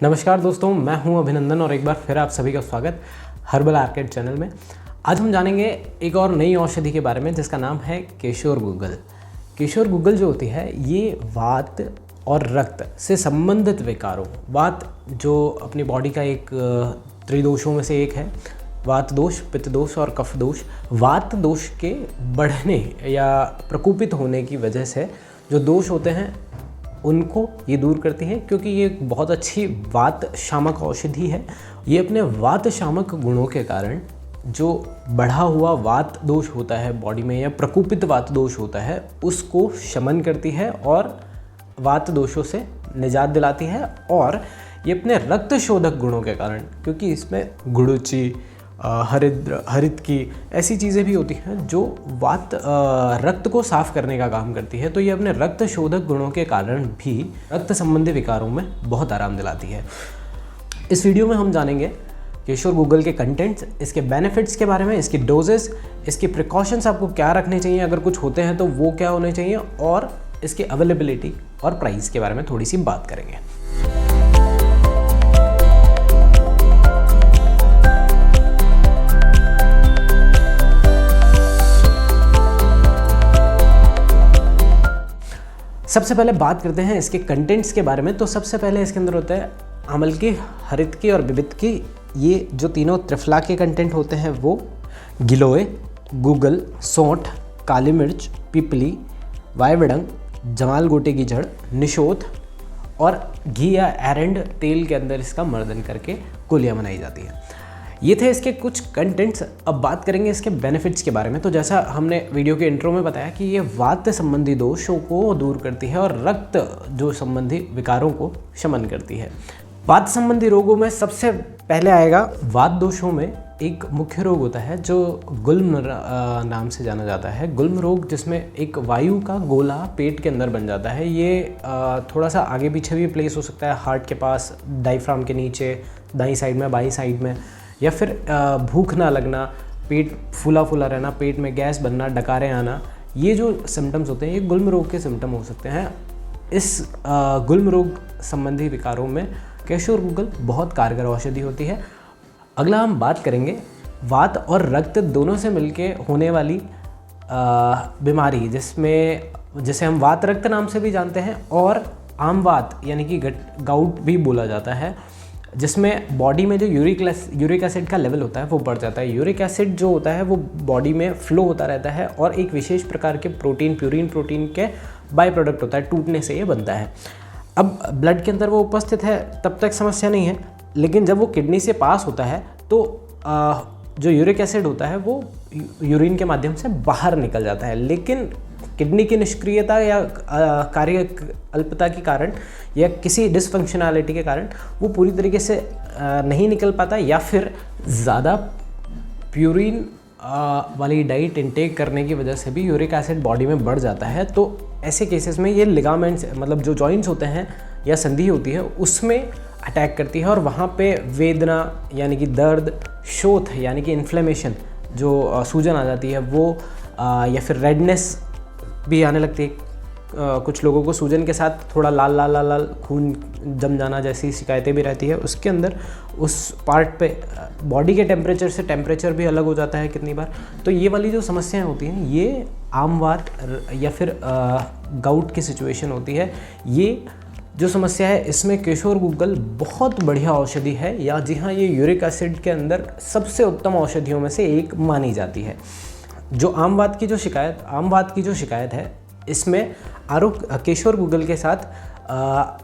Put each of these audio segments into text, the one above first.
नमस्कार दोस्तों, मैं हूं अभिनंदन और एक बार फिर आप सभी का स्वागत हर्बल आर्केड चैनल में। आज हम जानेंगे एक और नई औषधि के बारे में जिसका नाम है केशोर गुग्गल। केशोर गुग्गल जो होती है ये वात और रक्त से संबंधित विकारों, वात जो अपनी बॉडी का एक त्रिदोषों में से एक है, वात दोष, पित्त दोष और कफ दोष। वात दोष के बढ़ने या प्रकोपित होने की वजह से जो दोष होते हैं उनको ये दूर करती है, क्योंकि ये एक बहुत अच्छी वात शामक औषधि है। ये अपने वात शामक गुणों के कारण जो बढ़ा हुआ वात दोष होता है बॉडी में या प्रकोपित वात दोष होता है उसको शमन करती है और वात दोषों से निजात दिलाती है। और ये अपने रक्त शोधक गुणों के कारण, क्योंकि इसमें गुड़ुचि, हरित की ऐसी चीज़ें भी होती हैं जो वात रक्त को साफ करने का काम करती है, तो ये अपने रक्त शोधक गुणों के कारण भी रक्त संबंधी विकारों में बहुत आराम दिलाती है। इस वीडियो में हम जानेंगे केशोर गुग्गल के कंटेंट्स, इसके बेनिफिट्स के बारे में, इसकी डोजेस, इसके प्रिकॉशंस आपको क्या रखने चाहिए, अगर कुछ होते हैं तो वो क्या होने चाहिए, और इसकी अवेलेबिलिटी और प्राइस के बारे में थोड़ी सी बात करेंगे। सबसे पहले बात करते हैं इसके कंटेंट्स के बारे में। तो सबसे पहले इसके अंदर होता है आमल की, हरित की और विविध की। ये जो तीनों त्रिफला के कंटेंट होते हैं वो गिलोय, गुग्गल, सौंठ, काली मिर्च, पिपली, वायवडंग, जमाल गोटे की जड़, निशोथ और घी या एरंड तेल के अंदर इसका मर्दन करके गोलियां बनाई जाती है। ये थे इसके कुछ कंटेंट्स। अब बात करेंगे इसके बेनिफिट्स के बारे में। तो जैसा हमने वीडियो के इंट्रो में बताया कि ये वात संबंधी दोषों को दूर करती है और रक्त जो संबंधी विकारों को शमन करती है। वात संबंधी रोगों में सबसे पहले आएगा, वात दोषों में एक मुख्य रोग होता है जो गुल्म नाम से जाना जाता है। गुल्म रोग, जिसमें एक वायु का गोला पेट के अंदर बन जाता है। ये थोड़ा सा आगे पीछे भी प्लेस हो सकता है, हार्ट के पास, डायफ्राम के नीचे, दाईं साइड में, बाईं साइड में, या फिर भूख ना लगना, पेट फूला फूला रहना, पेट में गैस बनना, डकारे आना। ये जो सिम्टम्स होते हैं ये गुल्म रोग के सिम्टम हो सकते हैं। इस गुल्म रोग संबंधी विकारों में केशोर गुग्गल बहुत कारगर औषधि होती है। अगला हम बात करेंगे वात और रक्त दोनों से मिलके होने वाली बीमारी, जिसे हम वात रक्त नाम से भी जानते हैं और आम वात यानी कि गाउट भी बोला जाता है, जिसमें बॉडी में जो यूरिक एसिड का लेवल होता है वो बढ़ जाता है। यूरिक एसिड जो होता है वो बॉडी में फ्लो होता रहता है और एक विशेष प्रकार के प्रोटीन, प्यूरिन प्रोटीन के बाई प्रोडक्ट होता है, टूटने से ये बनता है। अब ब्लड के अंदर वो उपस्थित है तब तक समस्या नहीं है, लेकिन जब वो किडनी से पास होता है तो जो यूरिक एसिड होता है वो यूरिन के माध्यम से बाहर निकल जाता है। लेकिन किडनी की निष्क्रियता या कार्य अल्पता के कारण या किसी डिसफंक्शनैलिटी के कारण वो पूरी तरीके से नहीं निकल पाता, या फिर ज़्यादा प्यूरिन वाली डाइट इंटेक करने की वजह से भी यूरिक एसिड बॉडी में बढ़ जाता है। तो ऐसे केसेस में ये लिगामेंट्स, मतलब जो जॉइंट्स होते हैं या संधि होती है उसमें अटैक करती है और वहाँ पे वेदना यानी कि दर्द, शोथ यानी कि इन्फ्लेमेशन, जो सूजन आ जाती है वो, या फिर रेडनेस भी आने लगती है। कुछ लोगों को सूजन के साथ थोड़ा लाल लाल लाल लाल खून जम जाना जैसी शिकायतें भी रहती है। उसके अंदर उस पार्ट पे बॉडी के टेम्परेचर से टेम्परेचर भी अलग हो जाता है कितनी बार। तो ये वाली जो समस्याएं होती हैं ये आम वात या फिर गाउट की सिचुएशन होती है। ये जो समस्या है इसमें केशोर गुग्गल बहुत बढ़िया औषधि है, या जी हाँ, ये यूरिक एसिड के अंदर सबसे उत्तम औषधियों में से एक मानी जाती है। जो आम वात की जो शिकायत है इसमें केशोर गुग्गल के साथ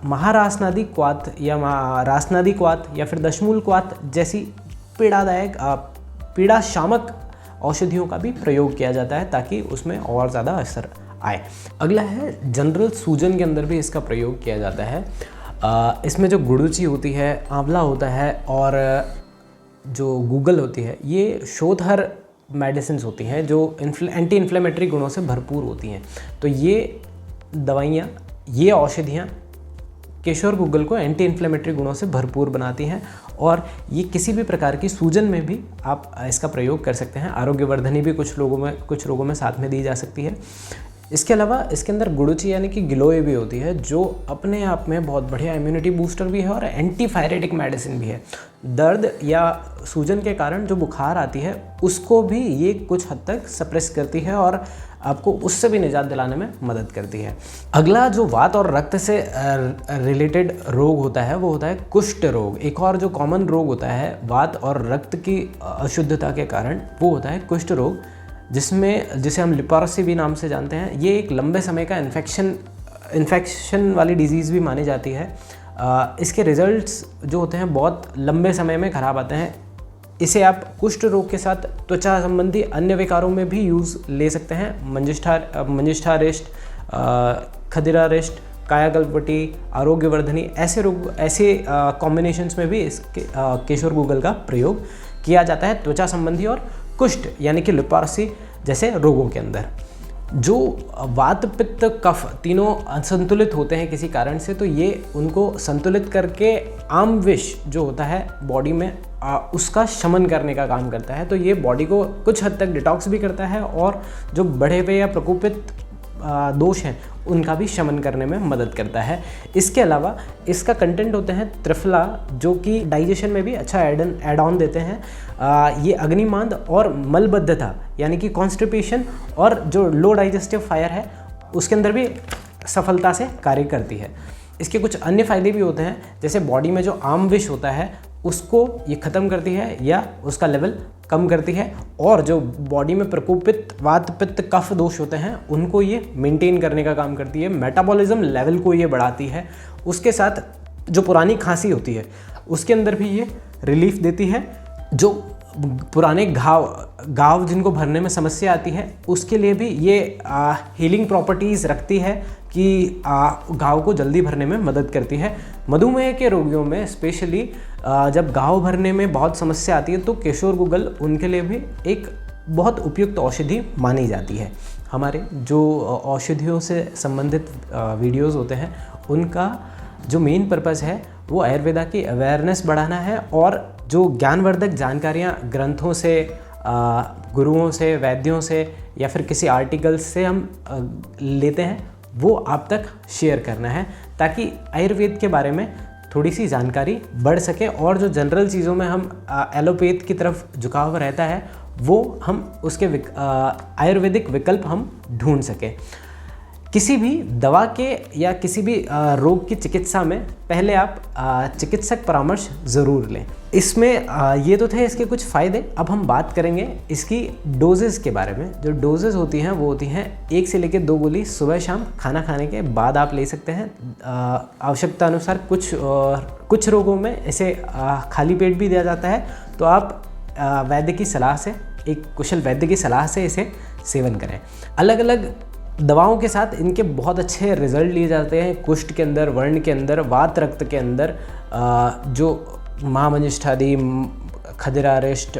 महारासनादी क्वाथ या रासनादी क्वाथ या फिर दशमूल क्वाथ जैसी पीड़ा शामक औषधियों का भी प्रयोग किया जाता है ताकि उसमें और ज़्यादा असर आए। अगला है जनरल सूजन के अंदर भी इसका प्रयोग किया जाता है। इसमें जो गुड़ुचि होती है, आंवला होता है और जो गुग्गल होती है, ये शोधहर मेडिसिन होती हैं जो एंटी इन्फ्लेमेटरी गुणों से भरपूर होती हैं। तो ये दवाइयाँ, ये औषधियाँ केशोर गुग्गल को एंटी इन्फ्लेमेटरी गुणों से भरपूर बनाती हैं और ये किसी भी प्रकार की सूजन में भी आप इसका प्रयोग कर सकते हैं। आरोग्यवर्धनी भी कुछ रोगों में साथ में दी जा सकती है। इसके अलावा इसके अंदर गुड़ुचि यानी कि गिलोय भी होती है, जो अपने आप में बहुत बढ़िया इम्यूनिटी बूस्टर भी है और एंटीफायरेटिक मेडिसिन भी है। दर्द या सूजन के कारण जो बुखार आती है उसको भी ये कुछ हद तक सप्रेस करती है और आपको उससे भी निजात दिलाने में मदद करती है। अगला जो वात और रक्त से रिलेटेड रोग होता है वो होता है कुष्ठ रोग। एक और जो कॉमन रोग होता है वात और रक्त की अशुद्धता के कारण वो होता है कुष्ठ रोग, जिसे हम लेप्रोसी भी नाम से जानते हैं। ये एक लंबे समय का इन्फेक्शन वाली डिजीज़ भी मानी जाती है। इसके रिजल्ट्स जो होते हैं बहुत लंबे समय में ख़राब आते हैं। इसे आप कुष्ठ रोग के साथ त्वचा संबंधी अन्य विकारों में भी यूज़ ले सकते हैं। मंजिष्ठारिष्ट, खदिरारिष्ट, कायाकल्पटी, आरोग्यवर्धनी, ऐसे कॉम्बिनेशंस में भी इसके केशोर गुग्गल का प्रयोग किया जाता है त्वचा संबंधी और कुष्ठ यानी कि लेप्रोसी जैसे रोगों के अंदर। जो वात पित्त कफ तीनों असंतुलित होते हैं किसी कारण से, तो ये उनको संतुलित करके आम विष जो होता है बॉडी में उसका शमन करने का काम करता है। तो ये बॉडी को कुछ हद तक डिटॉक्स भी करता है और जो बढ़े हुए या प्रकोपित दोष हैं उनका भी शमन करने में मदद करता है। इसके अलावा इसका कंटेंट होते हैं त्रिफला, जो कि डाइजेशन में भी अच्छा एड ऑन देते हैं। ये अग्निमांद और मलबद्धता यानी कि कॉन्स्टिपेशन और जो लो डाइजेस्टिव फायर है उसके अंदर भी सफलता से कार्य करती है। इसके कुछ अन्य फायदे भी होते हैं, जैसे बॉडी में जो आम विष होता है उसको ये ख़त्म करती है या उसका लेवल कम करती है, और जो बॉडी में प्रकोपित वात पित्त कफ दोष होते हैं उनको ये मेंटेन करने का काम करती है। मेटाबॉलिज्म लेवल को ये बढ़ाती है। उसके साथ जो पुरानी खांसी होती है उसके अंदर भी ये रिलीफ देती है। जो पुराने घाव जिनको भरने में समस्या आती है उसके लिए भी ये हीलिंग प्रॉपर्टीज़ रखती है कि घाव को जल्दी भरने में मदद करती है। मधुमेह के रोगियों में स्पेशली जब घाव भरने में बहुत समस्या आती है तो केशोर गुग्गल उनके लिए भी एक बहुत उपयुक्त औषधि मानी जाती है। हमारे जो औषधियों से संबंधित वीडियोस होते हैं उनका जो मेन पर्पस है वो आयुर्वेदा की अवेयरनेस बढ़ाना है, और जो ज्ञानवर्धक जानकारियाँ ग्रंथों से, गुरुओं से, वैद्यों से या फिर किसी आर्टिकल्स से हम लेते हैं वो आप तक शेयर करना है, ताकि आयुर्वेद के बारे में थोड़ी सी जानकारी बढ़ सके और जो जनरल चीज़ों में हम एलोपैथ की तरफ झुकाव रहता है वो हम उसके आयुर्वेदिक विकल्प हम ढूंढ सकें। किसी भी दवा के या किसी भी रोग की चिकित्सा में पहले आप चिकित्सक परामर्श ज़रूर लें। इसमें ये तो थे इसके कुछ फ़ायदे। अब हम बात करेंगे इसकी डोजेज़ के बारे में। जो डोजेज़ होती हैं वो होती हैं 1 से लेकर 2 गोली सुबह शाम खाना खाने के बाद आप ले सकते हैं। आवश्यकता अनुसार कुछ रोगों में इसे खाली पेट भी दिया जाता है, तो आप वैद्य की सलाह से, एक कुशल वैद्य की सलाह से इसे सेवन करें। अलग अलग दवाओं के साथ इनके बहुत अच्छे रिजल्ट लिए जाते हैं कुष्ठ के अंदर, वर्ण के अंदर, वात रक्त के अंदर। जो महामंजिष्ठादि, खदिरारिष्ट,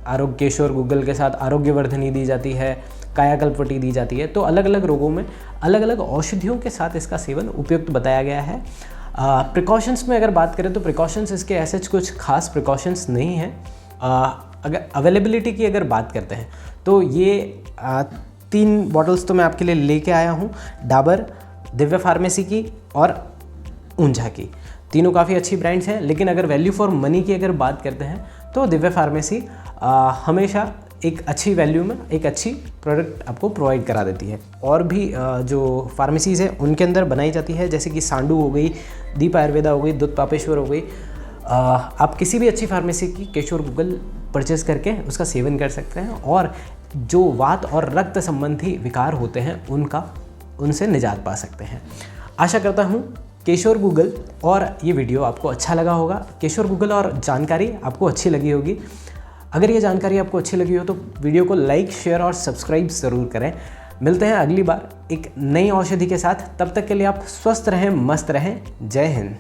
आरोग्य केशोर गुग्गल के साथ आरोग्यवर्धनी दी जाती है, कायाकल्पटी दी जाती है। तो अलग अलग रोगों में अलग अलग औषधियों के साथ इसका सेवन उपयुक्त बताया गया है। प्रिकॉशंस में अगर बात करें तो प्रिकॉशंस इसके ऐसे कुछ खास प्रिकॉशंस नहीं हैं। अगर अवेलेबिलिटी की अगर बात करते हैं तो ये 3 बॉटल्स तो मैं आपके लिए लेके आया हूँ, डाबर, दिव्य फार्मेसी की और ऊंझा की। तीनों काफ़ी अच्छी ब्रांड्स हैं, लेकिन अगर वैल्यू फॉर मनी की अगर बात करते हैं तो दिव्य फार्मेसी हमेशा एक अच्छी वैल्यू में एक अच्छी प्रोडक्ट आपको प्रोवाइड करा देती है। और भी जो फार्मेसीज़ हैं उनके अंदर बनाई जाती है, जैसे कि सांडू हो गई, दीप आयुर्वेदा हो गई, दुध पापेश्वर हो गई। आप किसी भी अच्छी फार्मेसी की केशोर गुग्गल परचेज़ करके उसका सेवन कर सकते हैं और जो वात और रक्त संबंधी विकार होते हैं उनसे निजात पा सकते हैं। आशा करता हूँ केशोर गुग्गल और ये वीडियो आपको अच्छा लगा होगा। केशोर गुग्गल और जानकारी आपको अच्छी लगी होगी। अगर ये जानकारी आपको अच्छी लगी हो तो वीडियो को लाइक, शेयर और सब्सक्राइब ज़रूर करें। मिलते हैं अगली बार एक नई औषधि के साथ। तब तक के लिए आप स्वस्थ रहें, मस्त रहें। जय हिंद।